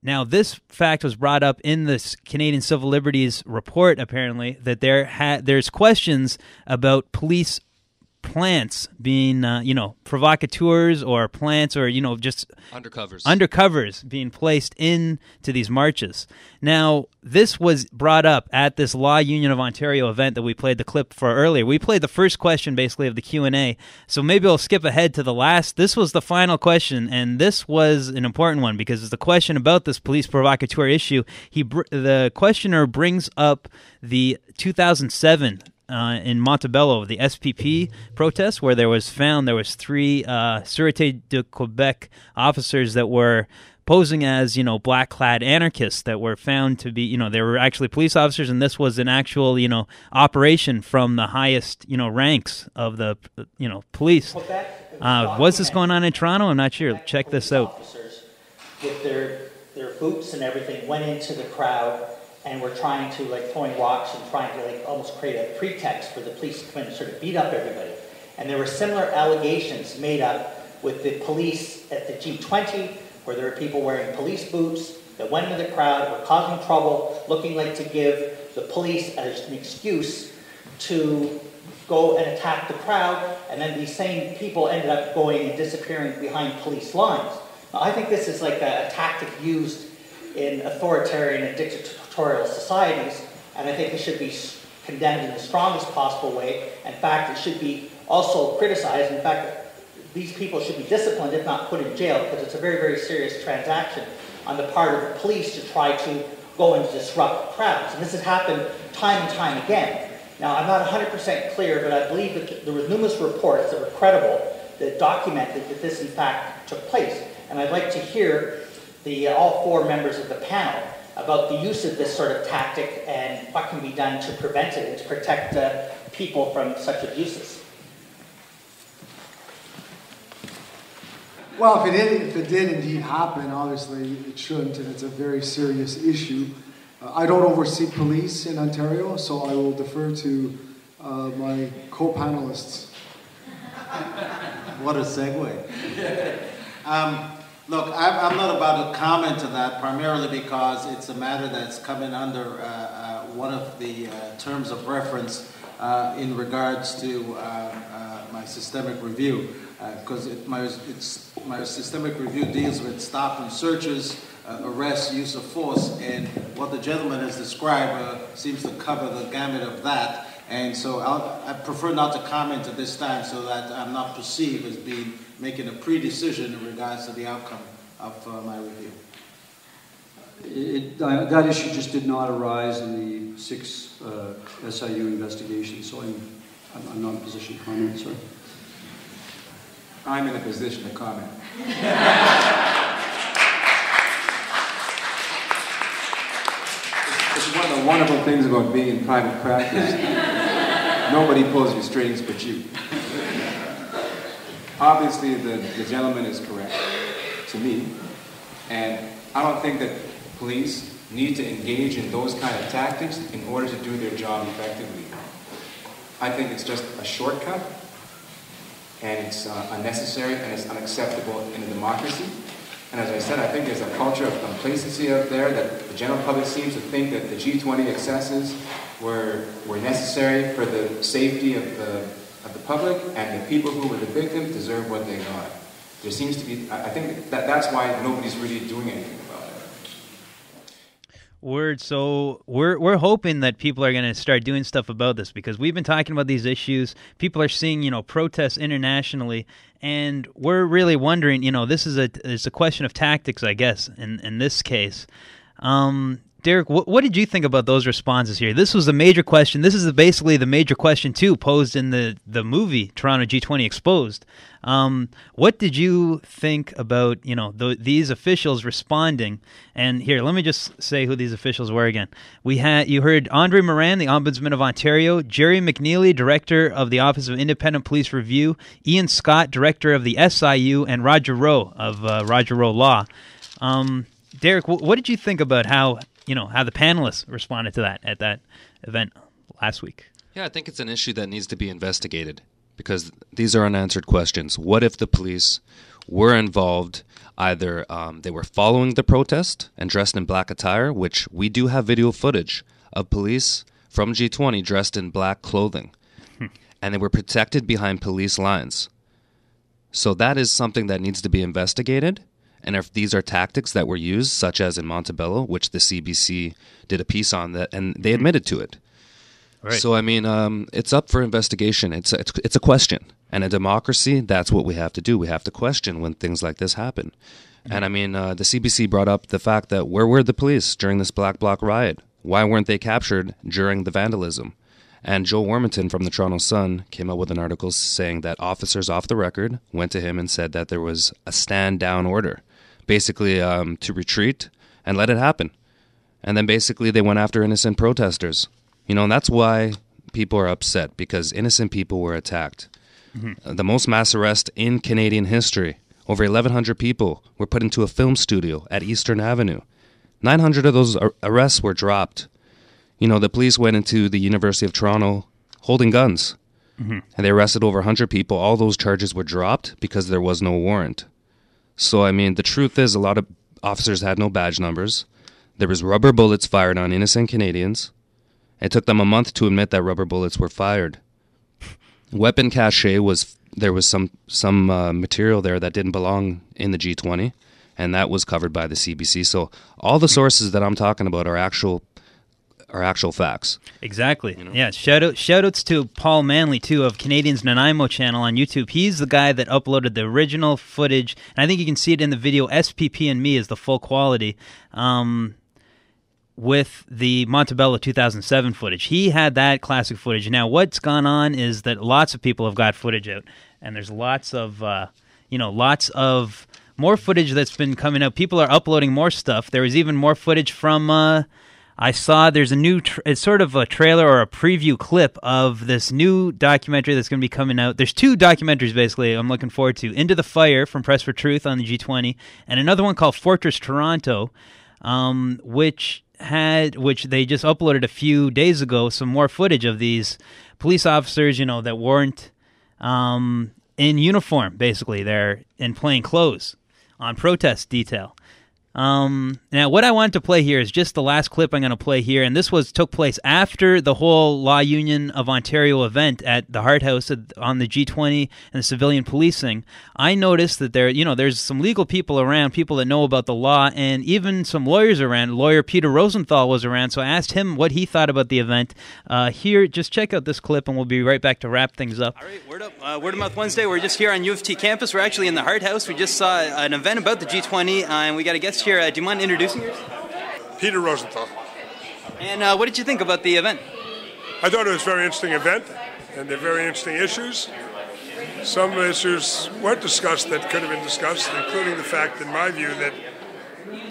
Now, this fact was brought up in this Canadian Civil Liberties report, apparently, that there's questions about police plants being, provocateurs, or plants, or, just undercovers being placed into these marches. Now, this was brought up at this Law Union of Ontario event that we played the clip for earlier. We played the first question, basically, of the Q&A, so maybe I'll skip ahead to the last. This was the final question, and this was an important one because it's the question about this police provocateur issue. The questioner brings up the 2007 in Montebello, the S.P.P. protest, where there was three Sûreté de Quebec officers that were posing as, black-clad anarchists that were found to be, they were actually police officers, and this was an actual, operation from the highest, ranks of the, police. Was this going on in Toronto? I'm not sure. Check this out. Officers with their boots and everything went into the crowd and were trying to, throwing rocks and trying to, almost create a pretext for the police to come in and sort of beat up everybody. And there were similar allegations made up with the police at the G20, where there were people wearing police boots that went into the crowd, were causing trouble, looking like to give the police as an excuse to go and attack the crowd, and then these same people ended up going and disappearing behind police lines. Now, I think this is like a tactic used in authoritarian and dictatorial societies, and I think it should be condemned in the strongest possible way. In fact, it should be also criticized. In fact, these people should be disciplined, if not put in jail, because it's a very, very serious transaction on the part of the police to try to go and disrupt crowds. And this has happened time and time again. Now, I'm not 100% clear, but I believe that there were numerous reports that were credible that documented that this, in fact, took place. And I'd like to hear all four members of the panel about the use of this sort of tactic and what can be done to prevent it and to protect people from such abuses. Well, if it did indeed happen, obviously it shouldn't, and it's a very serious issue. I don't oversee police in Ontario, so I will defer to my co-panelists. What a segue. Look, I'm not about to comment on that, primarily because it's a matter that's coming under one of the terms of reference in regards to my systemic review, because my systemic review deals with stop and searches, arrest, use of force, and what the gentleman has described seems to cover the gamut of that. And so I prefer not to comment at this time so that I'm not perceived as making a pre-decision in regards to the outcome of my review. That issue just did not arise in the 6 SIU investigations, so I'm not in a position to comment, sorry. I'm in a position to comment. It's one of the wonderful things about being in private practice. Nobody pulls your strings but you. Obviously, the gentleman is correct, to me, and I don't think that police need to engage in those kind of tactics in order to do their job effectively. I think it's just a shortcut, and it's unnecessary, and it's unacceptable in a democracy. And as I said, I think there's a culture of complacency out there that the general public seems to think that the G20 excesses were necessary for the safety of the public, and the people who were the victims deserve what they got. There seems to be, I think that's why nobody's really doing anything about it. So we're hoping that people are going to start doing stuff about this, because we've been talking about these issues. People are seeing, protests internationally, and we're really wondering, this is it's a question of tactics, I guess, in this case. Derek, what did you think about those responses here? This was a major question. This is basically the major question, too, posed in the movie Toronto G20 Exposed. What did you think about, these officials responding? And here, let me just say who these officials were again. You heard Andre Marin, the Ombudsman of Ontario, Gerry McNeilly, Director of the Office of Independent Police Review, Ian Scott, Director of the SIU, and Roger Rowe of Rowe Law. Derek, what did you think about how the panelists responded to that at that event last week? Yeah, I think it's an issue that needs to be investigated, because these are unanswered questions. What if the police were involved. Either they were following the protest and dressed in black attire, which we do have video footage of police from G20 dressed in black clothing, and they were protected behind police lines. So that is something that needs to be investigated. And if these are tactics that were used, such as in Montebello, which the CBC did a piece on that, and they admitted to it. Right. So, I mean, it's up for investigation. It's a question. And a democracy, that's what we have to do. We have to question when things like this happen. And, I mean, the CBC brought up the fact that where were the police during this Black Bloc riot? Why weren't they captured during the vandalism? And Joe Warmington from the Toronto Sun came out with an article saying that officers off the record went to him and said that there was a stand-down order, basically to retreat and let it happen. And then basically they went after innocent protesters. You know, and that's why people are upset, because innocent people were attacked. The most mass arrest in Canadian history. Over 1,100 people were put into a film studio at Eastern Avenue. 900 of those arrests were dropped. You know, the police went into the University of Toronto holding guns. And they arrested over 100 people. All those charges were dropped because there was no warrant. So, I mean, the truth is a lot of officers had no badge numbers. There was rubber bullets fired on innocent Canadians. It took them a month to admit that rubber bullets were fired. Weapon cache there was some material there that didn't belong in the G20, and that was covered by the CBC. So all the sources that I'm talking about are actual facts. Exactly. You know? Yeah. Shout-outs to Paul Manley, too, of Canadians Nanaimo channel on YouTube. He's the guy that uploaded the original footage, and I think you can see it in the video. S.P.P. and Me is the full quality. With the Montebello 2007 footage. He had that classic footage. Now, what's gone on is that lots of people have got footage out, and there's lots of more footage that's been coming out. People are uploading more stuff. There was even more footage from, I saw there's a new, it's sort of a trailer or a preview clip of this new documentary that's going to be coming out. There's two documentaries, basically, I'm looking forward to. Into the Fire from Press for Truth on the G20, and another one called Fortress Toronto, which they just uploaded a few days ago, some more footage of these police officers, you know, that weren't in uniform, basically. They're in plain clothes on protest detail. Now, what I wanted to play here is just the last clip I'm going to play here, and this took place after the whole Law Union of Ontario event at the Hart House on the G20 and the civilian policing. I noticed that there's some legal people around, people that know about the law, and even some lawyers around. Lawyer Peter Rosenthal was around, so I asked him what he thought about the event. Here, just check out this clip, and we'll be right back to wrap things up. All right, Word Up. Word of Mouth Wednesday. We're just here on U of T campus. We're actually in the Hart House. We just saw an event about the G20, and we got a guest here. Do you mind introducing yourself? Peter Rosenthal. And what did you think about the event? I thought it was a very interesting event, and they're very interesting issues. Some issues weren't discussed that could have been discussed, including the fact, in my view, that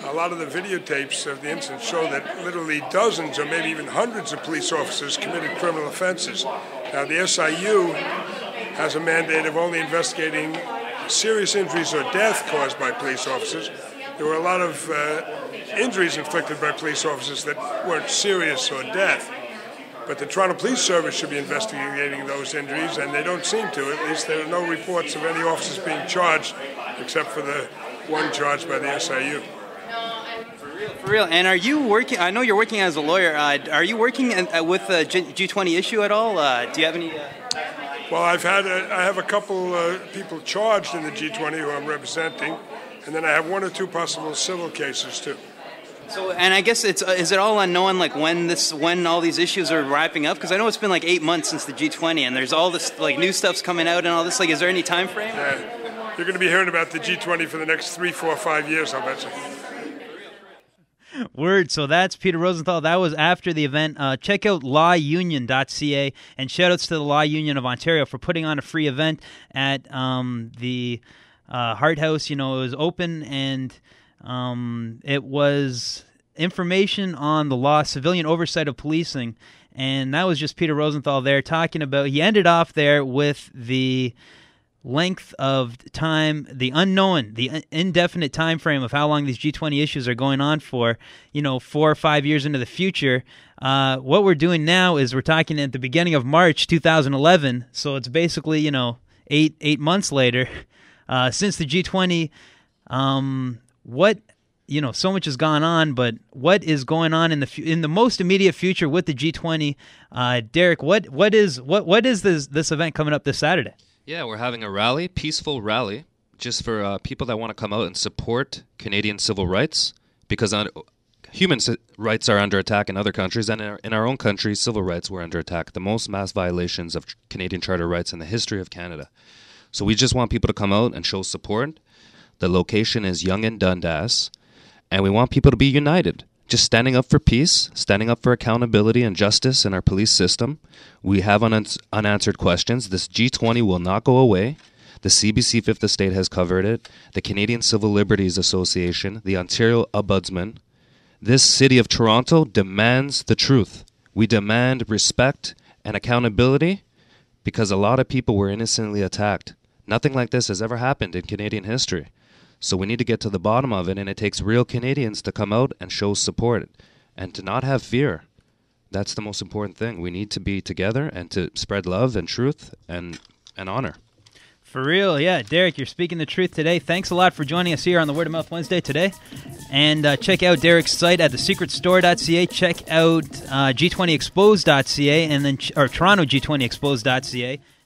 a lot of the videotapes of the incident show that literally dozens or maybe even hundreds of police officers committed criminal offenses. Now, the SIU has a mandate of only investigating serious injuries or death caused by police officers. There were a lot of injuries inflicted by police officers that weren't serious or death. But the Toronto Police Service should be investigating those injuries, and they don't seem to. At least there are no reports of any officers being charged, except for the one charged by the SIU. For real. And are you working, I know you're working as a lawyer, are you working with the G20 issue at all? Do you have any... Well, I have a couple people charged in the G20 who I'm representing, and then I have one or two possible civil cases too. So, and I guess is it all unknown, like when all these issues are wrapping up? Because I know it's been like 8 months since the G20, and there's all this like new stuff's coming out and all this. Like, is there any time frame? You're going to be hearing about the G20 for the next 3, 4, 5 years, I'll bet you. Word. So that's Peter Rosenthal. That was after the event. Check out lawunion.ca, and shout outs to the Law Union of Ontario for putting on a free event at the Hart House. You know, it was open, and it was information on the law, civilian oversight of policing, and that was just Peter Rosenthal there talking about. He ended off there with the length of time, the unknown, the indefinite time frame of how long these G20 issues are going on for, 4 or 5 years into the future. What we're doing now is we're talking at the beginning of March 2011, so it's basically, 8 months later. Since the G20, what, so much has gone on, but what is going on in the most immediate future with the G20? Derek, what is this event coming up this Saturday? Yeah, we're having a rally, peaceful rally, just for people that want to come out and support Canadian civil rights, because human rights are under attack in other countries, and in our own country, civil rights were under attack. The most mass violations of Canadian Charter rights in the history of Canada. So we just want people to come out and show support. The location is Yonge and Dundas, and we want people to be united, just standing up for peace, standing up for accountability and justice in our police system. We have unanswered questions. This G20 will not go away. The CBC Fifth Estate has covered it. The Canadian Civil Liberties Association, the Ontario Ombudsman. This city of Toronto demands the truth. We demand respect and accountability because a lot of people were innocently attacked. Nothing like this has ever happened in Canadian history. So we need to get to the bottom of it, and it takes real Canadians to come out and show support and to not have fear. That's the most important thing. We need to be together and to spread love and truth and honor. For real, yeah. Derek, you're speaking the truth today. Thanks a lot for joining us here on the Word of Mouth Wednesday today. And check out Derek's site at thesecretstore.ca. Check out G20Exposed.ca and then or Toronto G20Exposed.ca.